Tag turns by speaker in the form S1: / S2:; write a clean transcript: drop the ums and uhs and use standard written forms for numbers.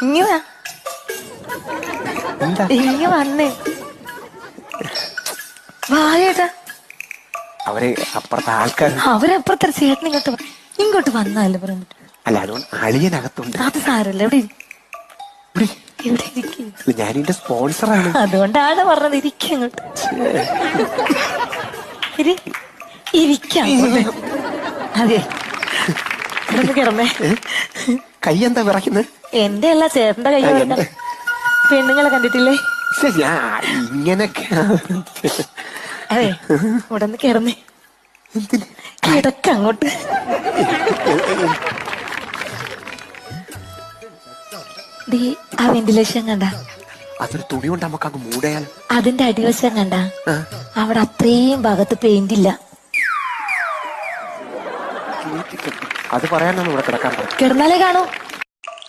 S1: ഇങ്ങ ഇങ്ങ വന്നേ വായേട്ടാ.
S2: അവര് അപ്പുറത്തെ ആൾക്കാർ.
S1: അവരപ്പുറത്തെ ചേട്ടൻ ഇങ്ങോട്ട് വന്നാലേ പറയാൻ പറ്റും.
S2: അല്ല അതുകൊണ്ട് അളിയനകത്തുണ്ട്.
S1: അത് സാരല്ല. ഇവിടെ ഇരിക്കും.
S2: ഞാനിന്റെ സ്പോൺസറാണ്.
S1: അതുകൊണ്ടാണ് പറഞ്ഞത് ഇരിക്കും. ഇങ്ങോട്ട് ഇരിക്കാം. അതെ കിടന്നേ.
S2: കൈ എന്താ വിറയ്ക്കുന്നത്?
S1: എന്റെ അല്ല ചേട്ടന്റെ കൈ വിറയ്ക്കുന്നത്. പെണ്ണുങ്ങളെ കണ്ടിട്ടില്ലേ?
S2: ഇങ്ങനൊക്കെ.
S1: അതെ ഇവിടെ നിന്ന് കിടന്നേ. കിടക്ക അങ്ങോട്ട്. ആ വെന്റിലേഷൻ കണ്ട?
S2: അതൊരു തുണി കൊണ്ട് നമുക്ക് അങ്ങ് മൂടയാൽ.
S1: അതിന്റെ അടിവശം കണ്ട? അവിടെ അത്രയും ഭാഗത്ത് പെയിന്റ് ഇല്ല.
S2: അത് പറയാനാണ് ഇവിടെ കിടക്കാൻ.
S1: കിടന്നാലേ കാണൂ.